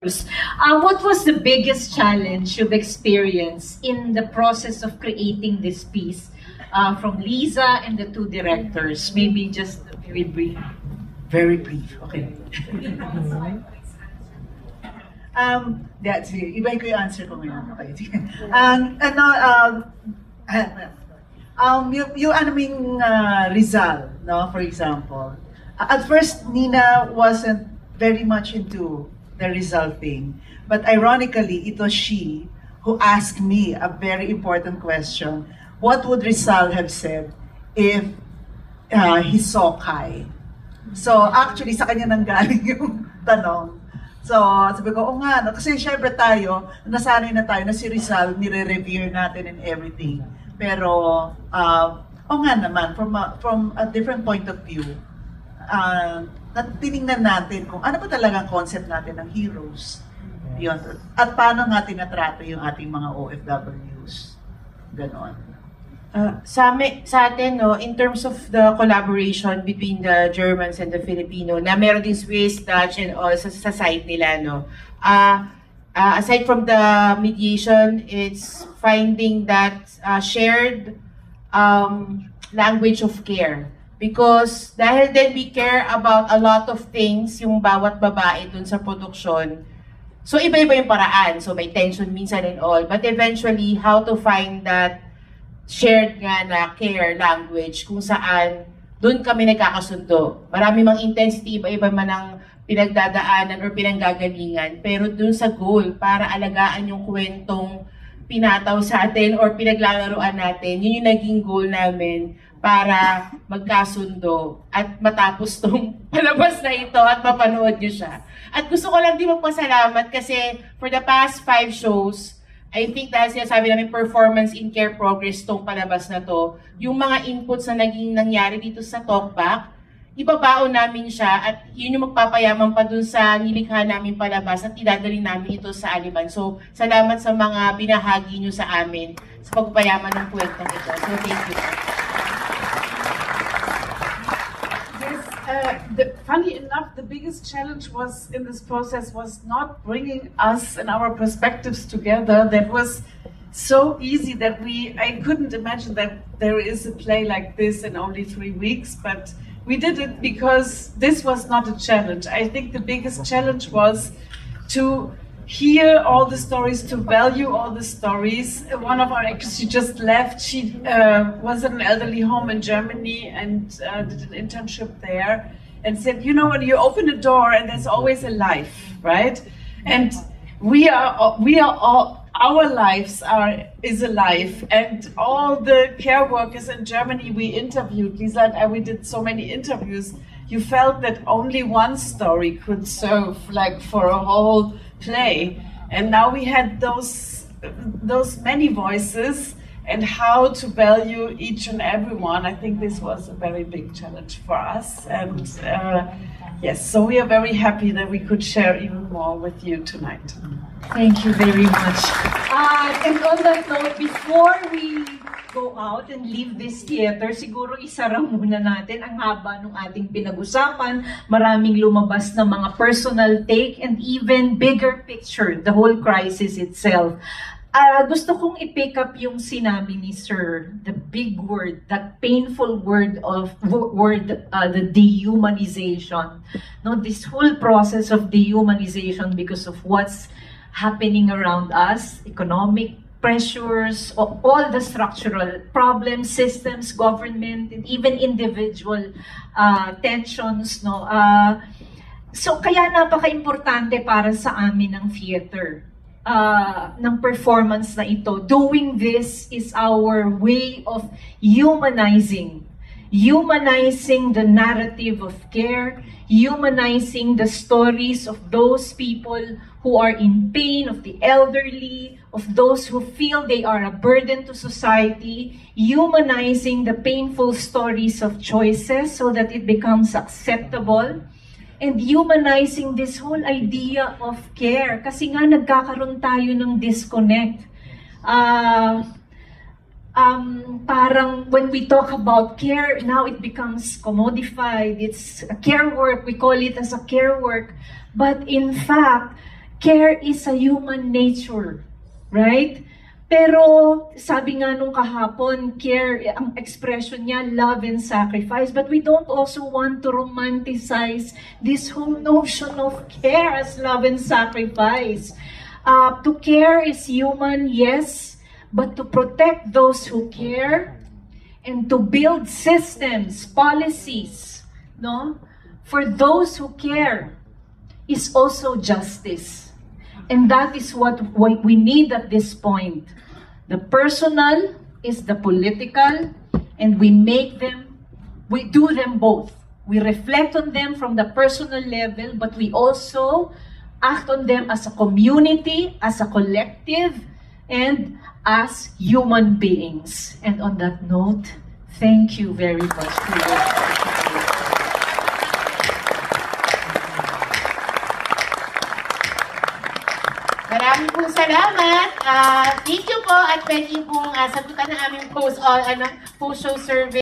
What was the biggest challenge you've experienced in the process of creating this piece from Liza and the two directors? Maybe just very brief. Very brief, okay. Sige, iba ko yung answer ko ngayon. Okay, sige. Rizal, no, for example. At first, Nina wasn't very much into the Rizal thing. But ironically, it was she who asked me a very important question. What would Rizal have said if he saw Kai? So actually, sa kanya nanggaling yung tanong. So sabi ko, nga, no? Kasi syempre tayo, nasanay na tayo na si Rizal, nire-revere natin and everything. Pero, nga naman, from a different point of view, tinignan natin kung ano ba talagang concept natin ng heroes. Yun. At paano nga tinatrato yung ating mga OFWs. Ganon. Sa atin, no, in terms of the collaboration between the Germans and the Filipino, na meron din Swiss, Dutch, and all sa side nila, no. Aside from the mediation, it's finding that shared language of care. Because dahil then we care about a lot of things, yung bawat babae dun sa produksyon. So iba-iba yung paraan. So may tension minsan and all. But eventually, how to find that shared nga na care language kung saan dun kami nagkakasundo. Marami mang intensity, iba-iba man ang pinagdadaanan or pinanggagalingan. Pero dun sa goal, para alagaan yung kwentong pinataw sa atin or pinaglalaroan natin, yun yung naging goal namin para magkasundo at matapos tong palabas na ito at mapanood nyo siya. At gusto ko lang din magpasalamat kasi for the past 5 shows, I think dahil sinasabi namin performance in care progress tong palabas na to, yung mga inputs na naging nangyari dito sa talkback, ibabaon namin siya at yun yung magpapayaman pa dun sa nilikha namin palabas at idadalhin namin ito sa Aliman. So, salamat sa mga binahagi nyo sa amin sa pagpapayaman ng kwentong ito. So, thank you. Funny enough, the biggest challenge was in this process was not bringing us and our perspectives together. That was so easy that I couldn't imagine that there is a play like this in only 3 weeks, but we did it because this was not a challenge. I think the biggest challenge was to hear all the stories, to value all the stories. One of our actors, she just left. She was in an elderly home in Germany and did an internship there and said, you know, when you open a door and there's always a life, right? And our lives is a life, and all the care workers in Germany we interviewed, Lisa and I, we did so many interviews, you felt that only one story could serve like for a whole play. And now we had those many voices and how to value each and every one. I think this was a very big challenge for us. And yes, so we are very happy that we could share even more with you tonight. Thank you very much. And on that note, before we go out and leave this theater, siguro isara muna natin ang haba ng ating pinag-usapan. Maraming lumabas na mga personal take and even bigger picture, the whole crisis itself. Gusto kong i-pick up yung sinabi ni Sir, the big word, that painful word, the dehumanization. No, this whole process of dehumanization because of what's happening around us, economic pressures, all the structural problems, systems, government, and even individual tensions. No? So kaya napaka-importante para sa amin ng theater. Ng performance na ito. Doing this is our way of humanizing the narrative of care, humanizing the stories of those people who are in pain, of the elderly, of those who feel they are a burden to society, humanizing the painful stories of choices so that it becomes acceptable, and humanizing this whole idea of care. Kasi nga nagkakaroon tayo ng disconnect. Parang when we talk about care, now it becomes commodified. It's a care work. We call it as a care work. But in fact, care is a human nature, right? Pero sabi nga nung kahapon, care, ang expression niya, love and sacrifice. But we don't also want to romanticize this whole notion of care as love and sacrifice. To care is human, yes, but to protect those who care and to build systems, policies, no, for those who care is also justice. And that is what we need at this point. The personal is the political, and we do them both. We reflect on them from the personal level, but we also act on them as a community, as a collective, and as human beings. And on that note, thank you very much for your participation. Maraming pong salamat. Thank you po at pwede pong sagutan ng aming post-show survey.